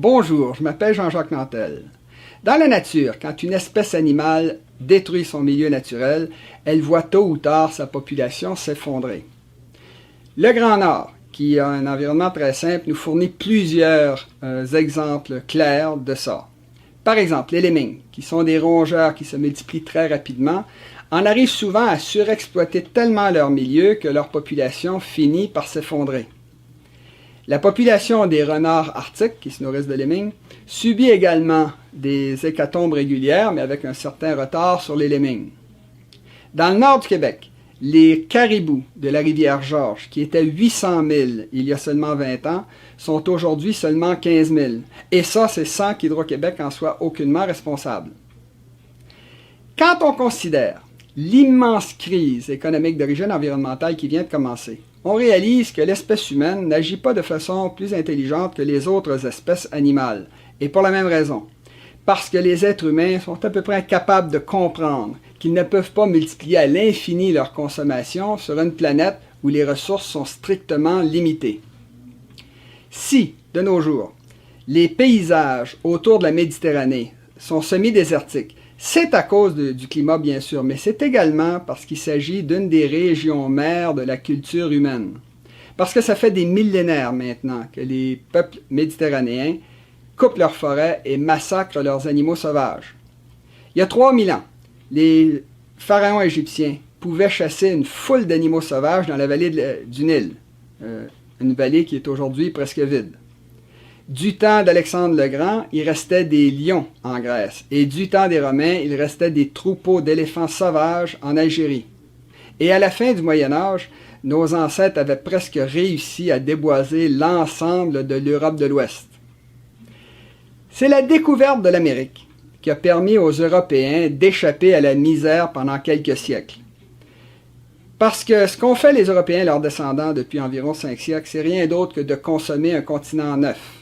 Bonjour, je m'appelle Jean-Jacques Nantel. Dans la nature, quand une espèce animale détruit son milieu naturel, elle voit tôt ou tard sa population s'effondrer. Le Grand Nord, qui a un environnement très simple, nous fournit plusieurs exemples clairs de ça. Par exemple, les lemmings, qui sont des rongeurs qui se multiplient très rapidement, en arrivent souvent à surexploiter tellement leur milieu que leur population finit par s'effondrer. La population des renards arctiques, qui se nourrissent de lemmings, subit également des hécatombes régulières, mais avec un certain retard sur les lemmings. Dans le nord du Québec, les caribous de la rivière Georges, qui étaient 800 000 il y a seulement 20 ans, sont aujourd'hui seulement 15 000. Et ça, c'est sans qu'Hydro-Québec en soit aucunement responsable. Quand on considère l'immense crise économique d'origine environnementale qui vient de commencer, on réalise que l'espèce humaine n'agit pas de façon plus intelligente que les autres espèces animales, et pour la même raison. Parce que les êtres humains sont à peu près incapables de comprendre qu'ils ne peuvent pas multiplier à l'infini leur consommation sur une planète où les ressources sont strictement limitées. Si, de nos jours, les paysages autour de la Méditerranée sont semi-désertiques, c'est à cause du climat, bien sûr, mais c'est également parce qu'il s'agit d'une des régions mères de la culture humaine. Parce que ça fait des millénaires maintenant que les peuples méditerranéens coupent leurs forêts et massacrent leurs animaux sauvages. Il y a 3000 ans, les pharaons égyptiens pouvaient chasser une foule d'animaux sauvages dans la vallée du Nil, une vallée qui est aujourd'hui presque vide. Du temps d'Alexandre le Grand, il restait des lions en Grèce, et du temps des Romains, il restait des troupeaux d'éléphants sauvages en Algérie. Et à la fin du Moyen Âge, nos ancêtres avaient presque réussi à déboiser l'ensemble de l'Europe de l'Ouest. C'est la découverte de l'Amérique qui a permis aux Européens d'échapper à la misère pendant quelques siècles. Parce que ce qu'ont fait les Européens et leurs descendants depuis environ 5 siècles, c'est rien d'autre que de consommer un continent neuf.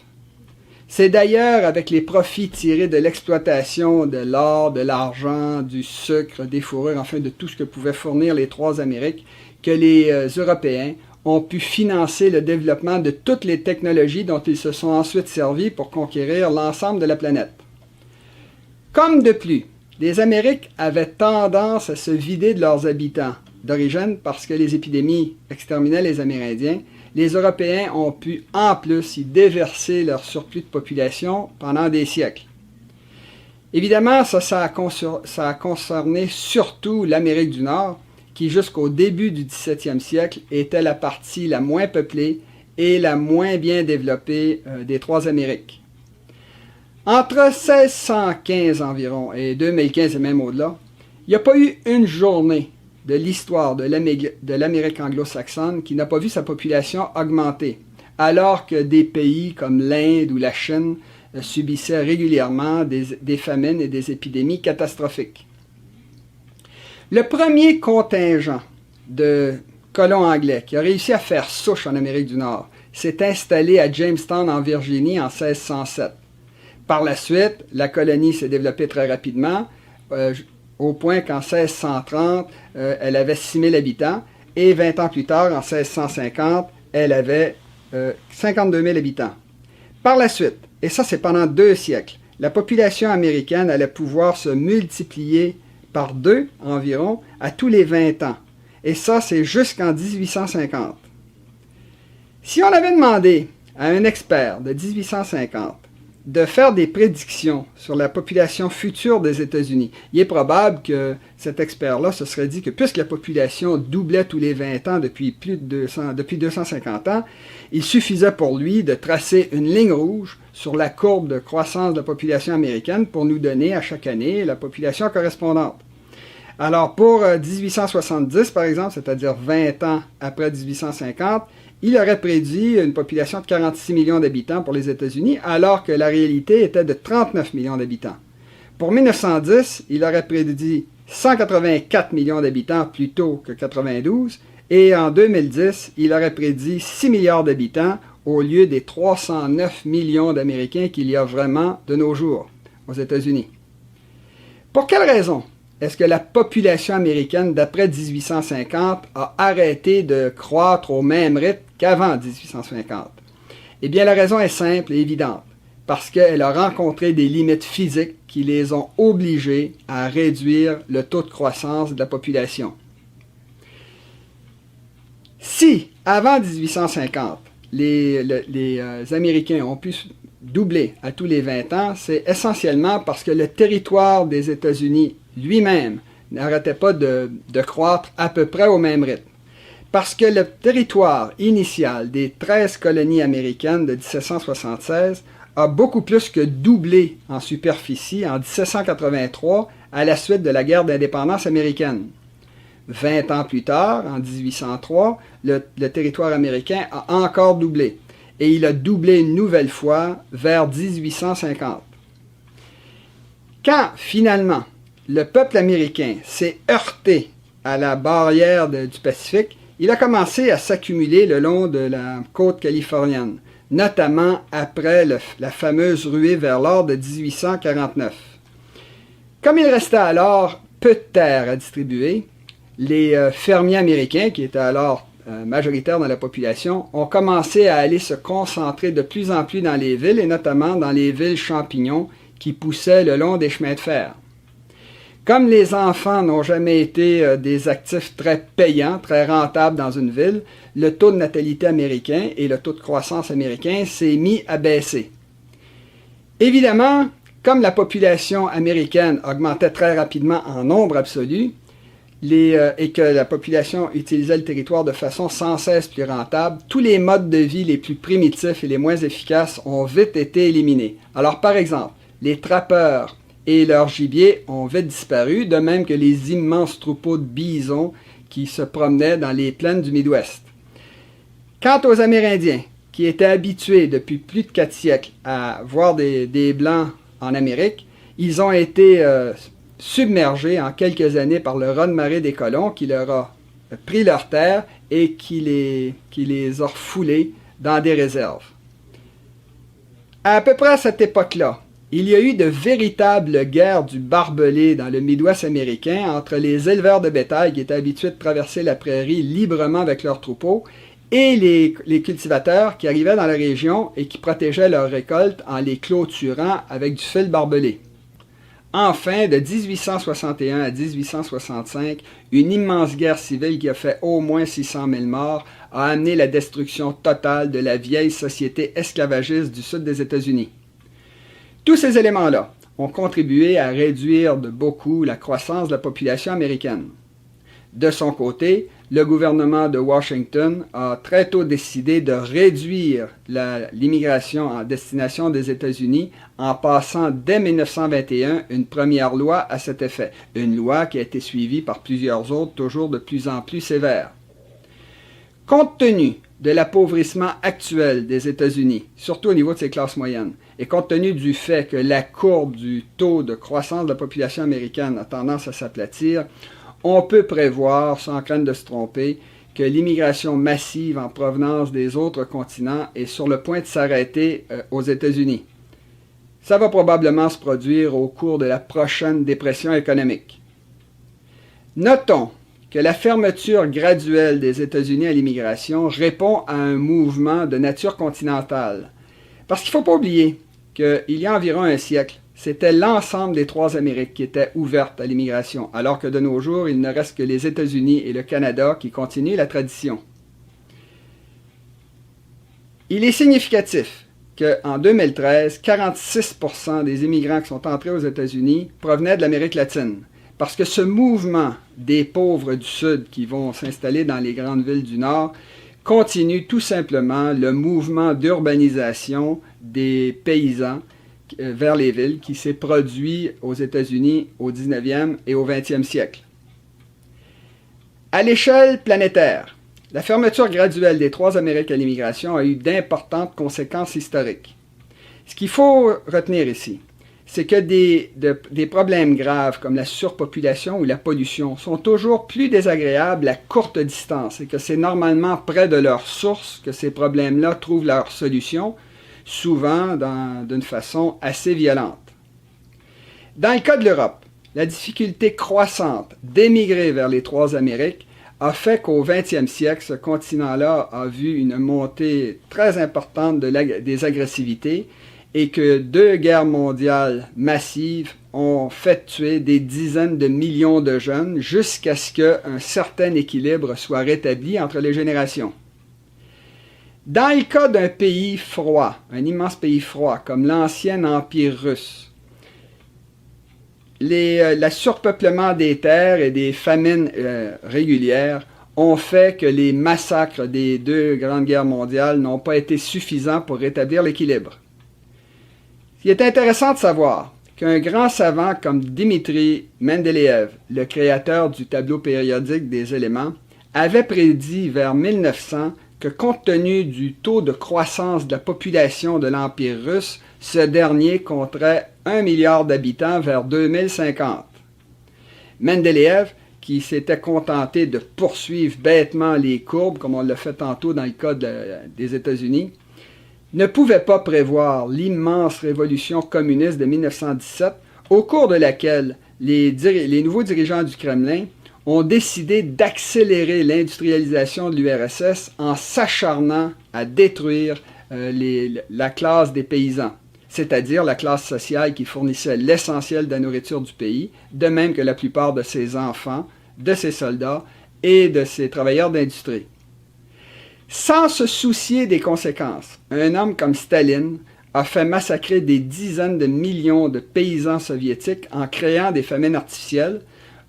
C'est d'ailleurs avec les profits tirés de l'exploitation de l'or, de l'argent, du sucre, des fourrures, enfin de tout ce que pouvaient fournir les trois Amériques, que les Européens ont pu financer le développement de toutes les technologies dont ils se sont ensuite servis pour conquérir l'ensemble de la planète. Comme de plus, les Amériques avaient tendance à se vider de leurs habitants d'origine parce que les épidémies exterminaient les Amérindiens, les Européens ont pu en plus y déverser leur surplus de population pendant des siècles. Évidemment, ça a concerné surtout l'Amérique du Nord, qui jusqu'au début du 17e siècle était la partie la moins peuplée et la moins bien développée des trois Amériques. Entre 1615 environ et 2015 et même au-delà, il n'y a pas eu une journée de l'histoire de l'Amérique anglo-saxonne qui n'a pas vu sa population augmenter, alors que des pays comme l'Inde ou la Chine subissaient régulièrement des famines et des épidémies catastrophiques. Le premier contingent de colons anglais qui a réussi à faire souche en Amérique du Nord s'est installé à Jamestown en Virginie en 1607. Par la suite, la colonie s'est développée très rapidement, au point qu'en 1630, elle avait 6000 habitants, et 20 ans plus tard, en 1650, elle avait 52 000 habitants. Par la suite, et ça c'est pendant 2 siècles, la population américaine allait pouvoir se multiplier par 2 environ à tous les 20 ans. Et ça, c'est jusqu'en 1850. Si on avait demandé à un expert de 1850 de faire des prédictions sur la population future des États-Unis, il est probable que cet expert-là se serait dit que puisque la population doublait tous les 20 ans depuis 250 ans, il suffisait pour lui de tracer une ligne rouge sur la courbe de croissance de la population américaine pour nous donner à chaque année la population correspondante. Alors pour 1870, par exemple, c'est-à-dire 20 ans après 1850, il aurait prédit une population de 46 millions d'habitants pour les États-Unis, alors que la réalité était de 39 millions d'habitants. Pour 1910, il aurait prédit 184 millions d'habitants plutôt que 92, et en 2010, il aurait prédit 6 milliards d'habitants au lieu des 309 millions d'Américains qu'il y a vraiment de nos jours aux États-Unis. Pour quelle raison est-ce que la population américaine d'après 1850 a arrêté de croître au même rythme qu'avant 1850? Eh bien, la raison est simple et évidente. parce qu'elle a rencontré des limites physiques qui les ont obligés à réduire le taux de croissance de la population. Si, avant 1850, les Américains ont pu doubler à tous les 20 ans, c'est essentiellement parce que le territoire des États-Unis lui-même n'arrêtait pas de croître à peu près au même rythme. Parce que le territoire initial des 13 colonies américaines de 1776 a beaucoup plus que doublé en superficie en 1783 à la suite de la guerre d'indépendance américaine. 20 ans plus tard, en 1803, le territoire américain a encore doublé. Et il a doublé une nouvelle fois vers 1850. Quand, finalement, le peuple américain s'est heurté à la barrière du Pacifique, il a commencé à s'accumuler le long de la côte californienne, notamment après la fameuse ruée vers l'or de 1849. Comme il restait alors peu de terre à distribuer, les fermiers américains, qui étaient alors majoritaires dans la population, ont commencé à aller se concentrer de plus en plus dans les villes, et notamment dans les villes champignons qui poussaient le long des chemins de fer. Comme les enfants n'ont jamais été des actifs très payants, très rentables dans une ville, le taux de natalité américain et le taux de croissance américain s'est mis à baisser. Évidemment, comme la population américaine augmentait très rapidement en nombre absolu, et que la population utilisait le territoire de façon sans cesse plus rentable, tous les modes de vie les plus primitifs et les moins efficaces ont vite été éliminés. Alors par exemple, les trappeurs et leur gibier ont vite disparu, de même que les immenses troupeaux de bisons qui se promenaient dans les plaines du Midwest. Quant aux Amérindiens, qui étaient habitués depuis plus de 4 siècles à voir des Blancs en Amérique, ils ont été submergés en quelques années par le raz-de-marée des colons qui leur a pris leurs terres et qui les a refoulés dans des réserves. À peu près à cette époque-là, il y a eu de véritables guerres du barbelé dans le Midwest américain entre les éleveurs de bétail qui étaient habitués de traverser la prairie librement avec leurs troupeaux et les cultivateurs qui arrivaient dans la région et qui protégeaient leurs récoltes en les clôturant avec du fil barbelé. Enfin, de 1861 à 1865, une immense guerre civile qui a fait au moins 600 000 morts a amené la destruction totale de la vieille société esclavagiste du sud des États-Unis. Tous ces éléments-là ont contribué à réduire de beaucoup la croissance de la population américaine. De son côté, le gouvernement de Washington a très tôt décidé de réduire l'immigration en destination des États-Unis en passant dès 1921 une première loi à cet effet, une loi qui a été suivie par plusieurs autres toujours de plus en plus sévères. Compte tenu de l'appauvrissement actuel des États-Unis, surtout au niveau de ses classes moyennes, et compte tenu du fait que la courbe du taux de croissance de la population américaine a tendance à s'aplatir, on peut prévoir, sans crainte de se tromper, que l'immigration massive en provenance des autres continents est sur le point de s'arrêter aux États-Unis. Ça va probablement se produire au cours de la prochaine dépression économique. Notons que la fermeture graduelle des États-Unis à l'immigration répond à un mouvement de nature continentale. Parce qu'il ne faut pas oublier qu'il y a environ un siècle, c'était l'ensemble des 3 Amériques qui étaient ouvertes à l'immigration, alors que de nos jours, il ne reste que les États-Unis et le Canada qui continuent la tradition. Il est significatif qu'en 2013, 46% des immigrants qui sont entrés aux États-Unis provenaient de l'Amérique latine. Parce que ce mouvement des pauvres du Sud qui vont s'installer dans les grandes villes du Nord continue tout simplement le mouvement d'urbanisation des paysans vers les villes qui s'est produit aux États-Unis au 19e et au 20e siècle. À l'échelle planétaire, la fermeture graduelle des 3 Amériques à l'immigration a eu d'importantes conséquences historiques. Ce qu'il faut retenir ici, c'est que des problèmes graves comme la surpopulation ou la pollution sont toujours plus désagréables à courte distance et que c'est normalement près de leur source que ces problèmes-là trouvent leur solution, souvent d'une façon assez violente. Dans le cas de l'Europe, la difficulté croissante d'émigrer vers les 3 Amériques a fait qu'au 20e siècle, ce continent-là a vu une montée très importante des agressivités et que 2 guerres mondiales massives ont fait tuer des dizaines de millions de jeunes jusqu'à ce qu'un certain équilibre soit rétabli entre les générations. Dans le cas d'un pays froid, un immense pays froid, comme l'ancien empire russe, le surpeuplement des terres et des famines régulières ont fait que les massacres des 2 grandes guerres mondiales n'ont pas été suffisants pour rétablir l'équilibre. Il est intéressant de savoir qu'un grand savant comme Dmitri Mendeleïev, le créateur du tableau périodique des éléments, avait prédit vers 1900 que compte tenu du taux de croissance de la population de l'Empire russe, ce dernier compterait 1 milliard d'habitants vers 2050. Mendeleïev, qui s'était contenté de poursuivre bêtement les courbes, comme on l'a fait tantôt dans le cas des États-Unis, ne pouvait pas prévoir l'immense révolution communiste de 1917, au cours de laquelle les nouveaux dirigeants du Kremlin ont décidé d'accélérer l'industrialisation de l'URSS en s'acharnant à détruire la classe des paysans, c'est-à-dire la classe sociale qui fournissait l'essentiel de la nourriture du pays, de même que la plupart de ses enfants, de ses soldats et de ses travailleurs d'industrie. Sans se soucier des conséquences, un homme comme Staline a fait massacrer des dizaines de millions de paysans soviétiques en créant des famines artificielles,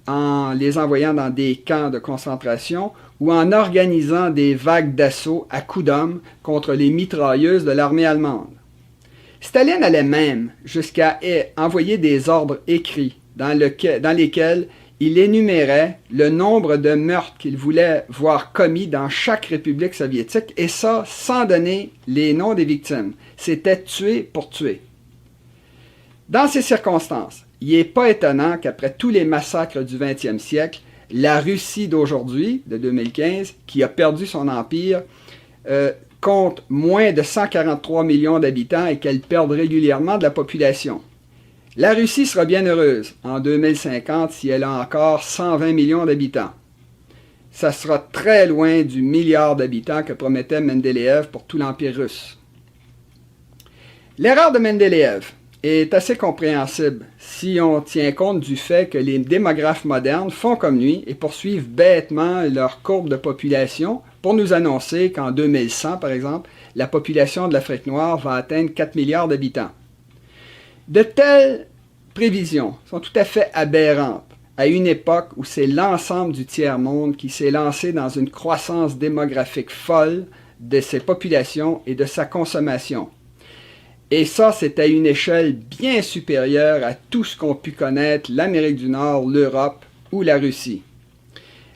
en les envoyant dans des camps de concentration ou en organisant des vagues d'assaut à coups d'hommes contre les mitrailleuses de l'armée allemande. Staline allait même jusqu'à envoyer des ordres écrits dans lesquels il énumérait le nombre de meurtres qu'il voulait voir commis dans chaque république soviétique, et ça sans donner les noms des victimes. C'était tuer pour tuer. Dans ces circonstances, il n'est pas étonnant qu'après tous les massacres du 20e siècle, la Russie d'aujourd'hui, de 2015, qui a perdu son empire, compte moins de 143 millions d'habitants et qu'elle perde régulièrement de la population. La Russie sera bien heureuse en 2050 si elle a encore 120 millions d'habitants. Ça sera très loin du milliard d'habitants que promettait Mendeleïev pour tout l'Empire russe. L'erreur de Mendeleïev est assez compréhensible si on tient compte du fait que les démographes modernes font comme lui et poursuivent bêtement leur courbe de population pour nous annoncer qu'en 2100, par exemple, la population de l'Afrique noire va atteindre 4 milliards d'habitants. De telles prévisions sont tout à fait aberrantes à une époque où c'est l'ensemble du tiers-monde qui s'est lancé dans une croissance démographique folle de ses populations et de sa consommation. Et ça, c'est à une échelle bien supérieure à tout ce qu'ont pu connaître l'Amérique du Nord, l'Europe ou la Russie.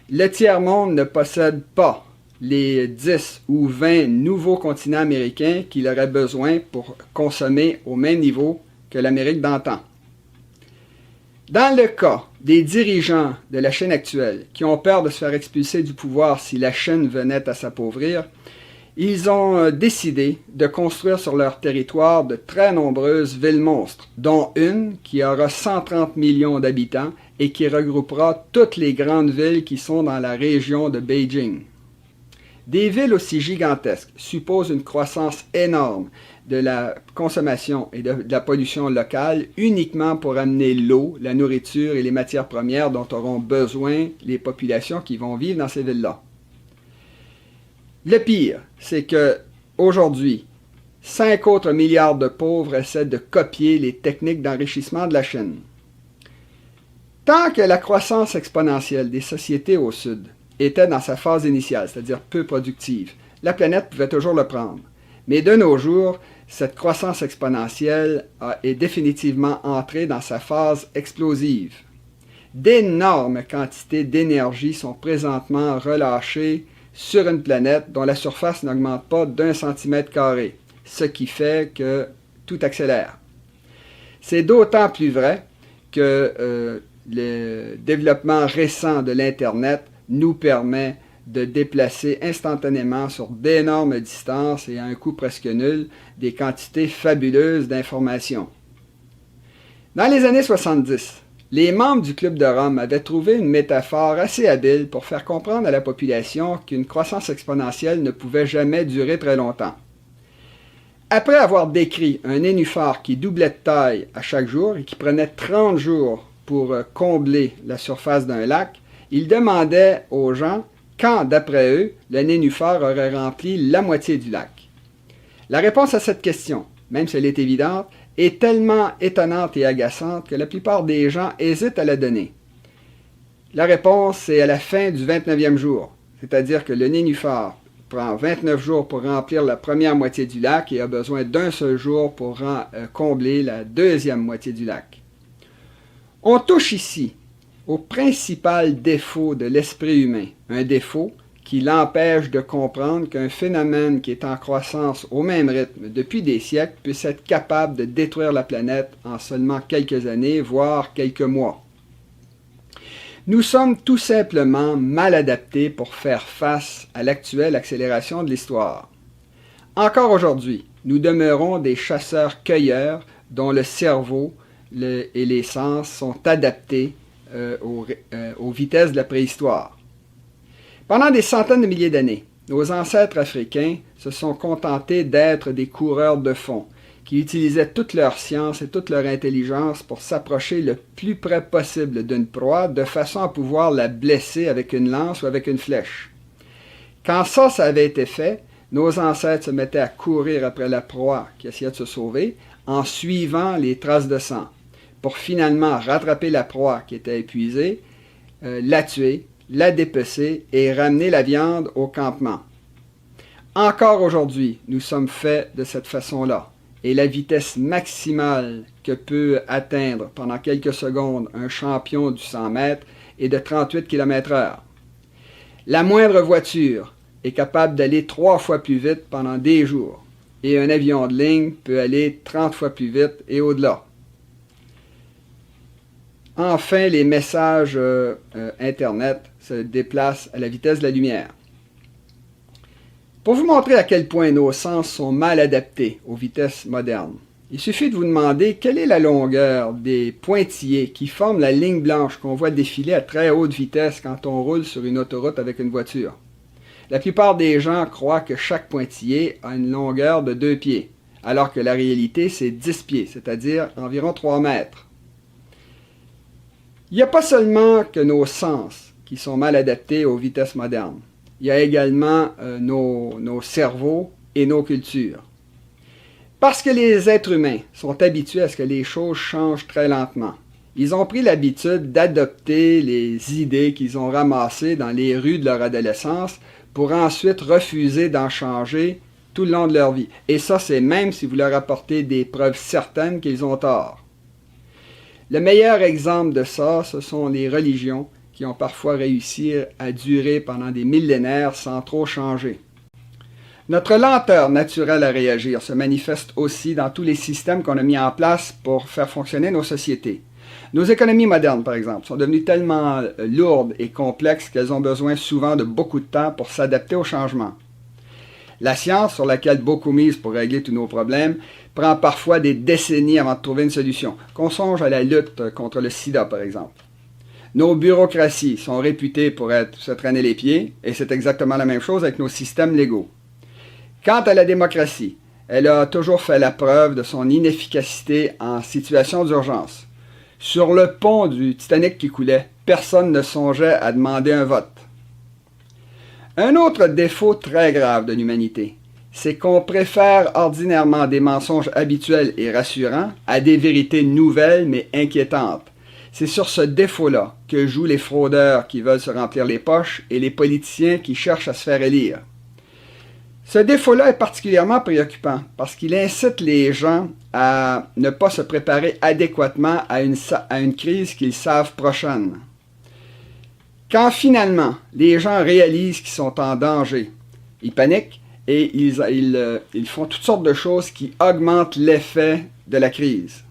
Le tiers-monde ne possède pas les 10 ou 20 nouveaux continents américains qu'il aurait besoin pour consommer au même niveau que l'Amérique d'antan. Dans le cas des dirigeants de la Chine actuelle qui ont peur de se faire expulser du pouvoir si la Chine venait à s'appauvrir, ils ont décidé de construire sur leur territoire de très nombreuses villes monstres, dont une qui aura 130 millions d'habitants et qui regroupera toutes les grandes villes qui sont dans la région de Beijing. Des villes aussi gigantesques supposent une croissance énorme de la consommation et de la pollution locale uniquement pour amener l'eau, la nourriture et les matières premières dont auront besoin les populations qui vont vivre dans ces villes-là. Le pire, c'est que aujourd'hui, 5 autres milliards de pauvres essaient de copier les techniques d'enrichissement de la Chine. Tant que la croissance exponentielle des sociétés au Sud était dans sa phase initiale, c'est-à-dire peu productive, la planète pouvait toujours le prendre. Mais de nos jours, cette croissance exponentielle est définitivement entrée dans sa phase explosive. D'énormes quantités d'énergie sont présentement relâchées sur une planète dont la surface n'augmente pas d'1 cm², ce qui fait que tout accélère. C'est d'autant plus vrai que le développement récent de l'Internet nous permet de déplacer instantanément sur d'énormes distances et à un coût presque nul des quantités fabuleuses d'informations. Dans les années 70, les membres du Club de Rome avaient trouvé une métaphore assez habile pour faire comprendre à la population qu'une croissance exponentielle ne pouvait jamais durer très longtemps. Après avoir décrit un nénuphar qui doublait de taille à chaque jour et qui prenait 30 jours pour combler la surface d'un lac, il demandait aux gens quand, d'après eux, le nénuphar aurait rempli la moitié du lac. La réponse à cette question, même si elle est évidente, est tellement étonnante et agaçante que la plupart des gens hésitent à la donner. La réponse est à la fin du 29e jour, c'est-à-dire que le nénuphar prend 29 jours pour remplir la première moitié du lac et a besoin d'un seul jour pour combler la deuxième moitié du lac. On touche ici au principal défaut de l'esprit humain, un défaut qui l'empêche de comprendre qu'un phénomène qui est en croissance au même rythme depuis des siècles puisse être capable de détruire la planète en seulement quelques années, voire quelques mois. Nous sommes tout simplement mal adaptés pour faire face à l'actuelle accélération de l'histoire. Encore aujourd'hui, nous demeurons des chasseurs-cueilleurs dont le cerveau et les sens sont adaptés aux vitesses de la préhistoire. Pendant des centaines de milliers d'années, nos ancêtres africains se sont contentés d'être des coureurs de fond, qui utilisaient toute leur science et toute leur intelligence pour s'approcher le plus près possible d'une proie, de façon à pouvoir la blesser avec une lance ou avec une flèche. Quand ça avait été fait, nos ancêtres se mettaient à courir après la proie qui essayait de se sauver, en suivant les traces de sang, pour finalement rattraper la proie qui était épuisée, la tuer, la dépecer et ramener la viande au campement. Encore aujourd'hui, nous sommes faits de cette façon-là, et la vitesse maximale que peut atteindre pendant quelques secondes un champion du 100 mètres est de 38 km/h. La moindre voiture est capable d'aller 3 fois plus vite pendant des jours, et un avion de ligne peut aller 30 fois plus vite et au-delà. Enfin, les messages Internet se déplacent à la vitesse de la lumière. Pour vous montrer à quel point nos sens sont mal adaptés aux vitesses modernes, il suffit de vous demander quelle est la longueur des pointillés qui forment la ligne blanche qu'on voit défiler à très haute vitesse quand on roule sur une autoroute avec une voiture. La plupart des gens croient que chaque pointillé a une longueur de 2 pieds, alors que la réalité c'est 10 pieds, c'est-à-dire environ 3 mètres. Il n'y a pas seulement que nos sens qui sont mal adaptés aux vitesses modernes. Il y a également nos cerveaux et nos cultures. Parce que les êtres humains sont habitués à ce que les choses changent très lentement, ils ont pris l'habitude d'adopter les idées qu'ils ont ramassées dans les rues de leur adolescence pour ensuite refuser d'en changer tout le long de leur vie. Et ça, c'est même si vous leur apportez des preuves certaines qu'ils ont tort. Le meilleur exemple de ça, ce sont les religions qui ont parfois réussi à durer pendant des millénaires sans trop changer. Notre lenteur naturelle à réagir se manifeste aussi dans tous les systèmes qu'on a mis en place pour faire fonctionner nos sociétés. Nos économies modernes, par exemple, sont devenues tellement lourdes et complexes qu'elles ont besoin souvent de beaucoup de temps pour s'adapter aux changements. La science, sur laquelle beaucoup misent pour régler tous nos problèmes, prend parfois des décennies avant de trouver une solution. Qu'on songe à la lutte contre le sida, par exemple. Nos bureaucraties sont réputées pour se traîner les pieds, et c'est exactement la même chose avec nos systèmes légaux. Quant à la démocratie, elle a toujours fait la preuve de son inefficacité en situation d'urgence. Sur le pont du Titanic qui coulait, personne ne songeait à demander un vote. Un autre défaut très grave de l'humanité, c'est qu'on préfère ordinairement des mensonges habituels et rassurants à des vérités nouvelles mais inquiétantes. C'est sur ce défaut-là que jouent les fraudeurs qui veulent se remplir les poches et les politiciens qui cherchent à se faire élire. Ce défaut-là est particulièrement préoccupant parce qu'il incite les gens à ne pas se préparer adéquatement à une crise qu'ils savent prochaine. Quand finalement les gens réalisent qu'ils sont en danger, ils paniquent et ils font toutes sortes de choses qui augmentent l'effet de la crise.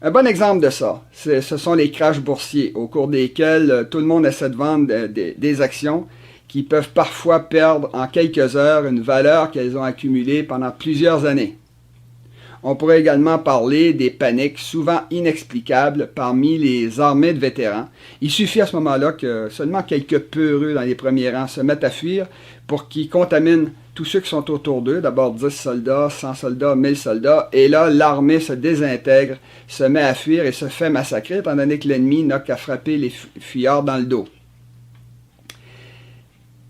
Un bon exemple de ça, ce sont les crashs boursiers au cours desquels tout le monde essaie de vendre des actions qui peuvent parfois perdre en quelques heures une valeur qu'elles ont accumulée pendant plusieurs années. On pourrait également parler des paniques souvent inexplicables parmi les armées de vétérans. Il suffit à ce moment-là que seulement quelques peureux dans les premiers rangs se mettent à fuir pour qu'ils contaminent tous ceux qui sont autour d'eux, d'abord 10 soldats, 100 soldats, 1000 soldats, et là, l'armée se désintègre, se met à fuir et se fait massacrer, étant donné que l'ennemi n'a qu'à frapper les fuyards dans le dos.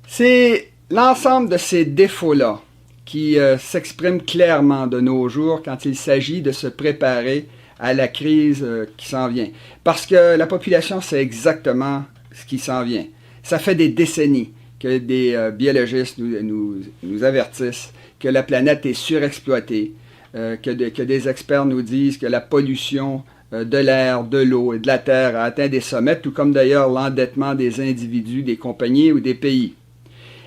C'est l'ensemble de ces défauts-là qui s'expriment clairement de nos jours quand il s'agit de se préparer à la crise qui s'en vient. Parce que la population sait exactement ce qui s'en vient. Ça fait des décennies que des biologistes nous avertissent que la planète est surexploitée, que des experts nous disent que la pollution de l'air, de l'eau et de la terre a atteint des sommets, tout comme d'ailleurs l'endettement des individus, des compagnies ou des pays.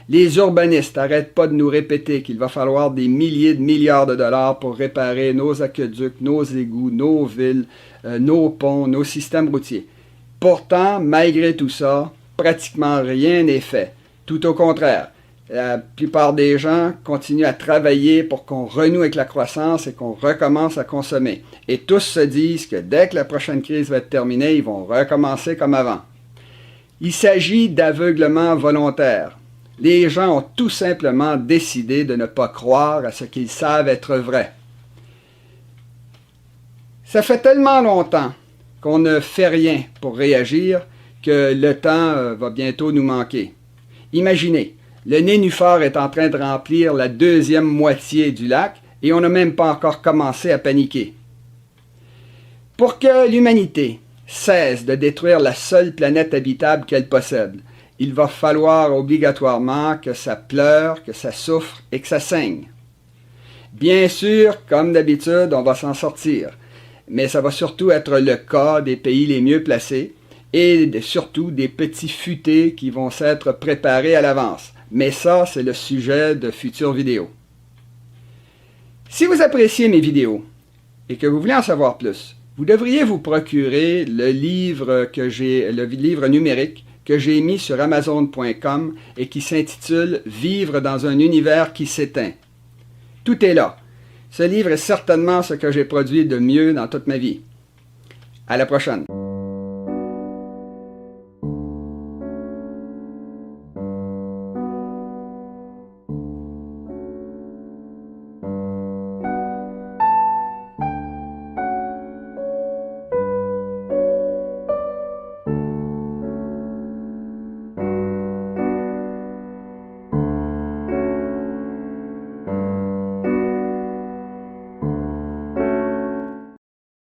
Les urbanistes n'arrêtent pas de nous répéter qu'il va falloir des milliers de milliards de dollars pour réparer nos aqueducs, nos égouts, nos villes, nos ponts, nos systèmes routiers. Pourtant, malgré tout ça, pratiquement rien n'est fait. Tout au contraire, la plupart des gens continuent à travailler pour qu'on renoue avec la croissance et qu'on recommence à consommer. Et tous se disent que dès que la prochaine crise va être terminée, ils vont recommencer comme avant. Il s'agit d'aveuglement volontaire. Les gens ont tout simplement décidé de ne pas croire à ce qu'ils savent être vrai. Ça fait tellement longtemps qu'on ne fait rien pour réagir que le temps va bientôt nous manquer. Imaginez, le nénuphar est en train de remplir la deuxième moitié du lac et on n'a même pas encore commencé à paniquer. Pour que l'humanité cesse de détruire la seule planète habitable qu'elle possède, il va falloir obligatoirement que ça pleure, que ça souffre et que ça saigne. Bien sûr, comme d'habitude, on va s'en sortir, mais ça va surtout être le cas des pays les mieux placés et surtout des petits futés qui vont s'être préparés à l'avance. Mais ça, c'est le sujet de futures vidéos. Si vous appréciez mes vidéos et que vous voulez en savoir plus, vous devriez vous procurer le livre numérique que j'ai mis sur Amazon.com et qui s'intitule « Vivre dans un univers qui s'éteint ». Tout est là. Ce livre est certainement ce que j'ai produit de mieux dans toute ma vie. À la prochaine.